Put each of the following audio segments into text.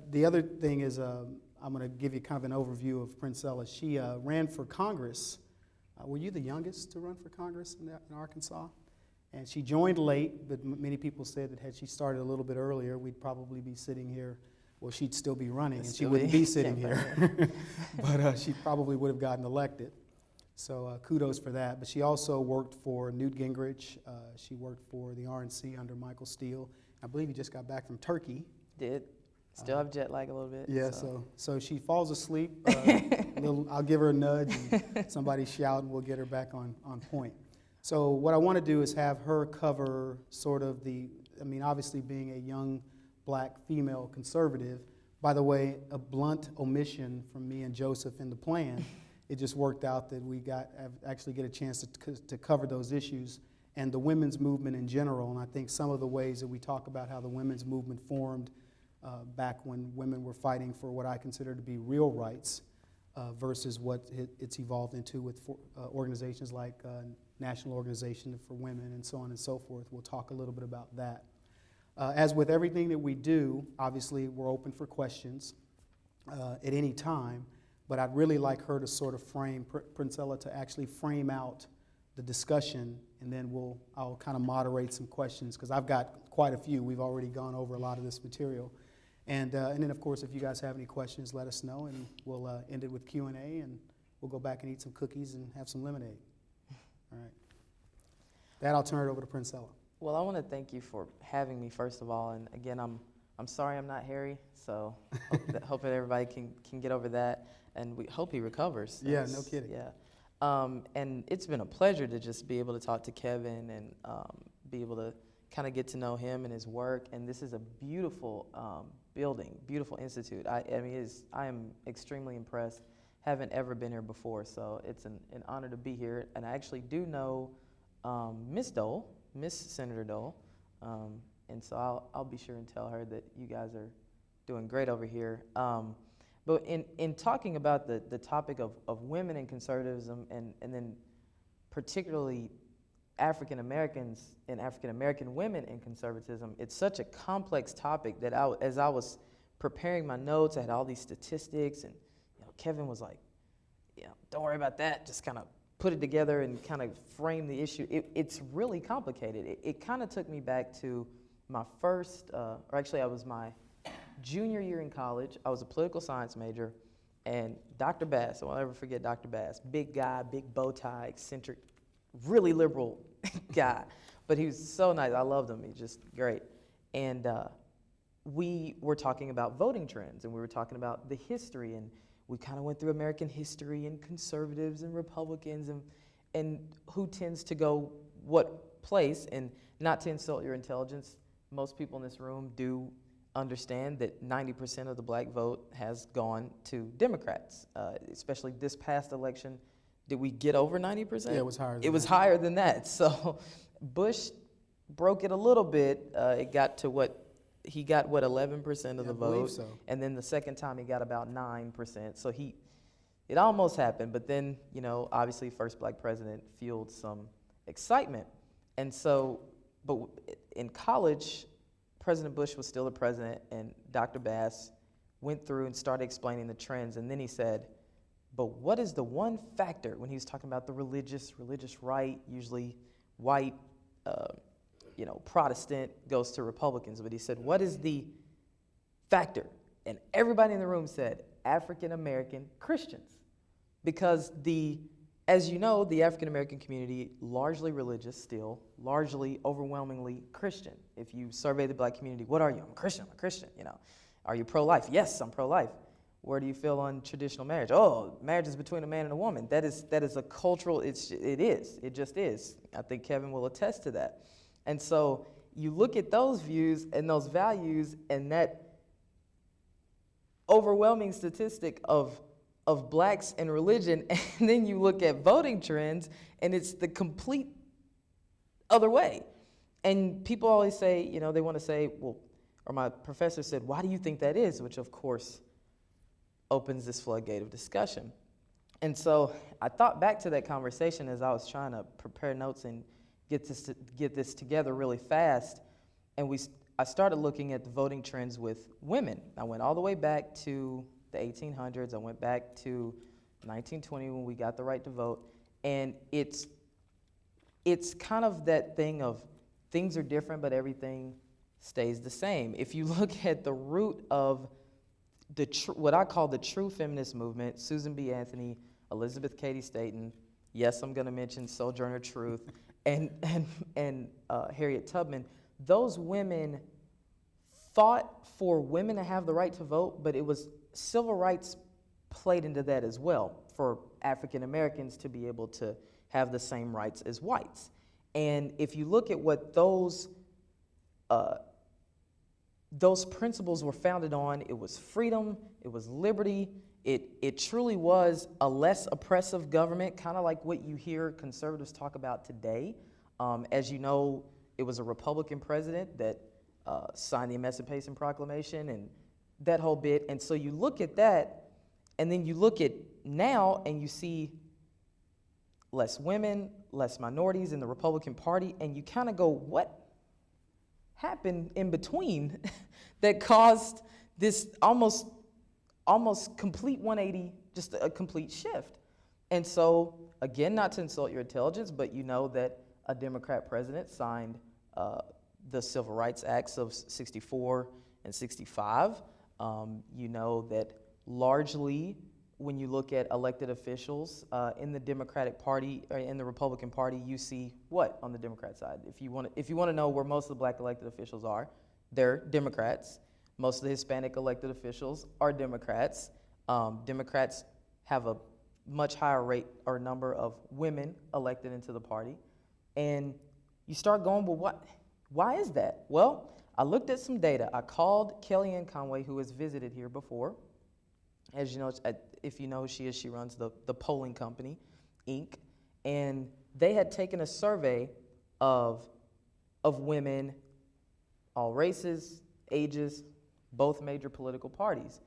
the other thing is, I'm going to give you kind of an overview of Princella. She ran for Congress. Were you the youngest to run for Congress in Arkansas? And she joined late, but many people said that had she started a little bit earlier, we'd probably be sitting here. Well, she'd still be running, and she wouldn't be sitting here. But she probably would have gotten elected. So kudos for that. But she also worked for Newt Gingrich. She worked for the RNC under Michael Steele. I believe he just got back from Turkey. Did. Still have jet lag a little bit. Yeah, so she falls asleep. I'll give her a nudge, and somebody shout, and we'll get her back on point. So what I want to do is have her cover sort of obviously being a young black female conservative. By the way, a blunt omission from me and Joseph in the plan. It just worked out that we actually get a chance to cover those issues and the women's movement in general. And I think some of the ways that we talk about how the women's movement formed back when women were fighting for what I consider to be real rights versus what it's evolved into with organizations like National Organization for Women and so on and so forth. We'll talk a little bit about that. As with everything that we do, obviously we're open for questions at any time, but I'd really like her to sort of Princella to actually frame out the discussion, and then I'll kind of moderate some questions because I've got quite a few. We've already gone over a lot of this material. And then, of course, if you guys have any questions, let us know, and we'll end it with Q&A, and we'll go back and eat some cookies and have some lemonade. All right. That I'll turn it over to Princella. Well, I want to thank you for having me, first of all. And again, I'm sorry I'm not Harry, so hope that everybody can get over that, and we hope he recovers. Yeah, no kidding. Yeah. And it's been a pleasure to just be able to talk to Kevin and be able to kind of get to know him and his work. And this is a beautiful building, beautiful institute. I am extremely impressed. Haven't ever been here before, so it's an honor to be here. And I actually do know Miss Senator Dole, and so I'll be sure and tell her that you guys are doing great over here. But in talking about the topic of women in conservatism and then particularly African Americans and African American women in conservatism, it's such a complex topic that as I was preparing my notes, I had all these statistics, and Kevin was like, don't worry about that, just kind of put it together and kind of frame the issue. It's really complicated. It kind of took me back to my first, or actually I was my junior year in college. I was a political science major, and Dr. Bass, I'll never forget Dr. Bass, big guy, big bow tie, eccentric, really liberal guy, but he was so nice. I loved him. He's just great. And we were talking about voting trends, and we were talking about the history, and we kind of went through American history and conservatives and Republicans and who tends to go what place. And not to insult your intelligence, most people in this room do understand that 90% of the black vote has gone to Democrats, especially this past election. Did we get over 90%? Yeah, it was higher than that. It was higher than that. So Bush broke it a little bit. It got to he got 11% of the vote. I believe so. And then the second time he got about 9%. So it almost happened, but then, obviously first black president fueled some excitement. And so, but in college, President Bush was still the president, and Dr. Bass went through and started explaining the trends, and then he said, but what is the one factor, when he was talking about the religious right, usually white, Protestant goes to Republicans, but he said, what is the factor? And everybody in the room said, African American Christians. Because as you know, the African American community, largely religious still, largely overwhelmingly Christian. If you survey the black community, what are you? I'm a Christian, Are you pro-life? Yes, I'm pro-life. Where do you feel on traditional marriage? Oh, marriage is between a man and a woman. That is a cultural, it just is. I think Kevin will attest to that. And so you look at those views and those values and that overwhelming statistic of blacks and religion, and then you look at voting trends and it's the complete other way. And people always say, they want to say, well, or my professor said, why do you think that is? Which of course opens this floodgate of discussion. And so I thought back to that conversation as I was trying to prepare notes and get this together really fast. And I I started looking at the voting trends with women. I went all the way back to the 1800s. I went back to 1920 when we got the right to vote. And it's kind of that thing of things are different, but everything stays the same. If you look at the root of what I call the true feminist movement, Susan B. Anthony, Elizabeth Cady Stanton, yes, I'm going to mention Sojourner Truth, and Harriet Tubman, those women fought for women to have the right to vote, but it was civil rights played into that as well, for African Americans to be able to have the same rights as whites. And if you look at what those principles were founded on, it was freedom, it was liberty, it truly was a less oppressive government, kind of like what you hear conservatives talk about today. As you know, it was a Republican president that signed the Emancipation Proclamation and that whole bit. And so you look at that, and then you look at now, and you see less women, less minorities in the Republican Party, and you kind of go, what happened in between that caused this almost complete 180, just a complete shift? And so, again, not to insult your intelligence, but you know that a Democrat president signed the Civil Rights Acts of 64 and 65. You know that largely, when you look at elected officials in the Democratic Party or in the Republican Party, you see what on the Democrat side? If you want to know where most of the black elected officials are, they're Democrats. Most of the Hispanic elected officials are Democrats. Democrats have a much higher rate or number of women elected into the party. And you start going, well, why is that? Well, I looked at some data. I called Kellyanne Conway, who has visited here before. As you know, if you know who she is, she runs the polling company, Inc. And they had taken a survey of women, all races, ages, both major political parties.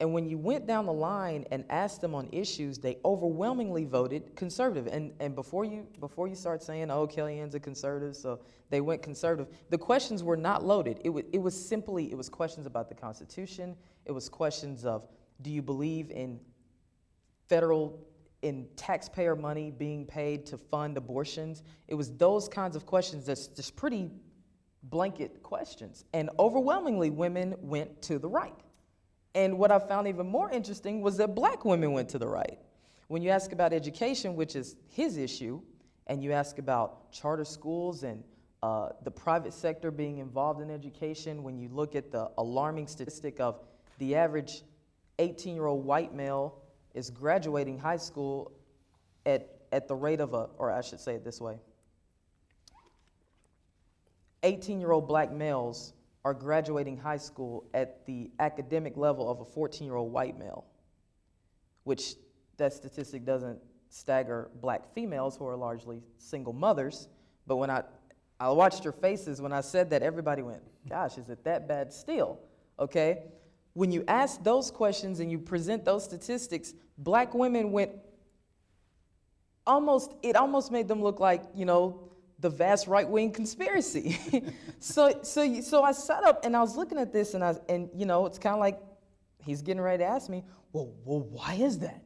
And when you went down the line and asked them on issues, they overwhelmingly voted conservative. And before you start saying, oh, Kellyanne's a conservative, so they went conservative, the questions were not loaded. It was questions about the Constitution. It was questions of, do you believe in taxpayer money being paid to fund abortions? It was those kinds of questions that's just pretty blanket questions. And overwhelmingly, women went to the right. And what I found even more interesting was that black women went to the right. When you ask about education, which is his issue, and you ask about charter schools and the private sector being involved in education, when you look at the alarming statistic of the average 18-year-old white male is graduating high school at the rate of or I should say it this way, 18-year-old black males are graduating high school at the academic level of a 14-year-old white male, which that statistic doesn't stagger black females who are largely single mothers. But when I watched your faces when I said that, everybody went, gosh, is it that bad still? Okay? When you ask those questions and you present those statistics, black women went it almost made them look like, the vast right-wing conspiracy. So I sat up and I was looking at this and it's kind of like he's getting ready to ask me, well, why is that?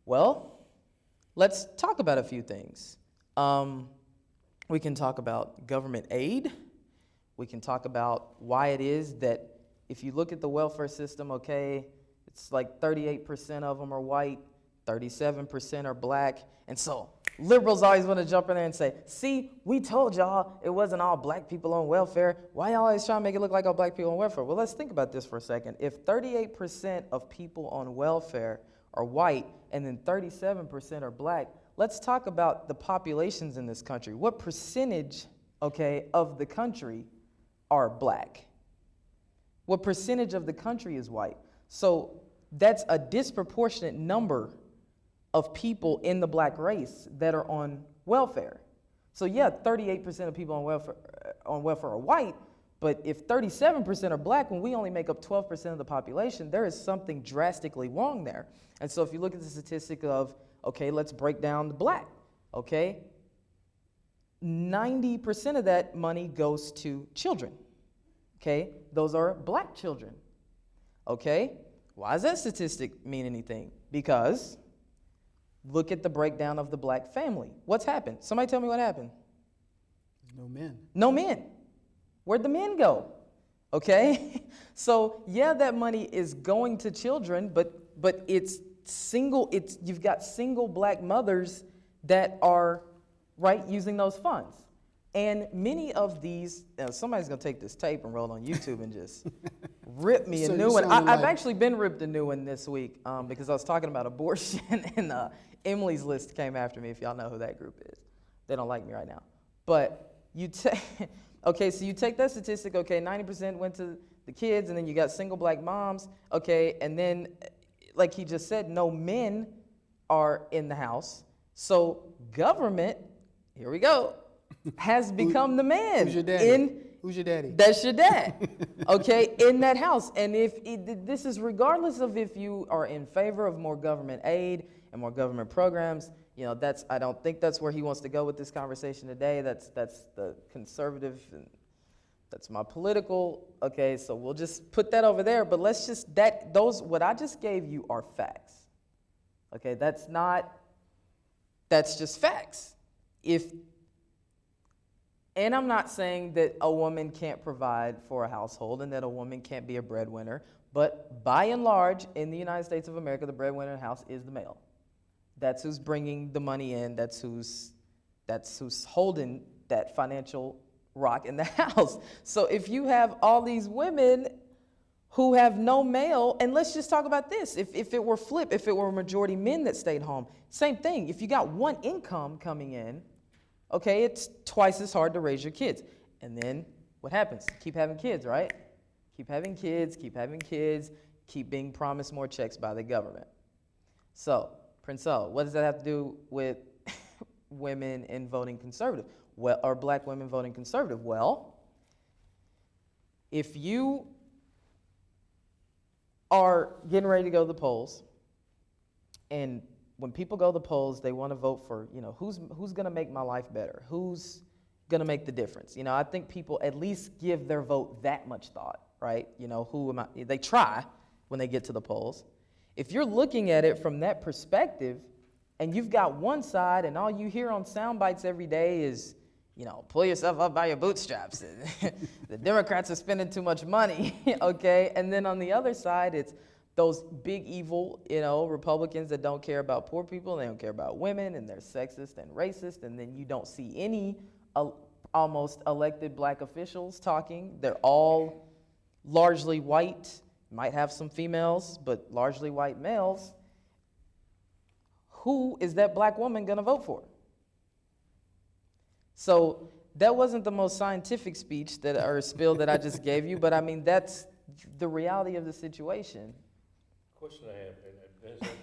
Well, let's talk about a few things. We can talk about government aid. We can talk about why it is that if you look at the welfare system, okay, it's like 38% of them are white, 37% are black, and so liberals always want to jump in there and say, see, we told y'all it wasn't all black people on welfare. Why y'all always trying to make it look like all black people on welfare? Well, let's think about this for a second. If 38% of people on welfare are white and then 37% are black, let's talk about the populations in this country. What percentage, of the country are black? What percentage of the country is white? So that's a disproportionate number of people in the black race that are on welfare. So yeah, 38% of people on welfare are white, but if 37% are black, when we only make up 12% of the population, there is something drastically wrong there. And so if you look at the statistic of, let's break down the black, 90% of that money goes to children. Okay, those are black children. Okay, why does that statistic mean anything? Because look at the breakdown of the black family. What's happened? Somebody tell me what happened. No men. No men. Where'd the men go? Okay, so yeah, that money is going to children, but it's single. You've got single black mothers that are using those funds. And many of these, somebody's going to take this tape and roll on YouTube and just rip me a new one. I've actually been ripped a new one this week because I was talking about abortion and Emily's List came after me, if y'all know who that group is. They don't like me right now. But you take, okay, so you take that statistic, okay, 90% went to the kids, and then you got single black moms, okay, and then, like he just said, no men are in the house. So government, here we go, has become the man. Who's your daddy? Who's your daddy? That's your dad, okay, in that house. And this is regardless of if you are in favor of more government aid and more government programs. You know, I don't think that's where he wants to go with this conversation today. That's the conservative, and that's my political, okay, so we'll just put that over there. But let's just, what I just gave you are facts, okay? That's just facts. And I'm not saying that a woman can't provide for a household and that a woman can't be a breadwinner, but by and large, in the United States of America, the breadwinner in the house is the male. That's who's bringing the money in. That's who's holding that financial rock in the house. So if you have all these women who have no male, and let's just talk about this. If it were flipped, if it were majority men that stayed home, same thing. If you got one income coming in, okay, it's twice as hard to raise your kids. And then what happens? Keep having kids, right? Keep having kids, keep being promised more checks by the government. So, Princella, what does that have to do with women in voting conservative? Well, or black women voting conservative? Well, if you are getting ready to go to the polls, and when people go to the polls, they want to vote for, who's going to make my life better? Who's going to make the difference? I think people at least give their vote that much thought, right? Who am I? They try when they get to the polls. If you're looking at it from that perspective, and you've got one side, and all you hear on sound bites every day is, pull yourself up by your bootstraps. The Democrats are spending too much money, okay? And then on the other side, it's those big evil, Republicans that don't care about poor people, they don't care about women, and they're sexist and racist, and then you don't see any almost elected black officials talking. They're all largely white, might have some females, but largely white males. Who is that black woman gonna vote for? So that wasn't the most scientific speech or spiel that I just gave you, but I mean, that's the reality of the situation. Question I have, and has that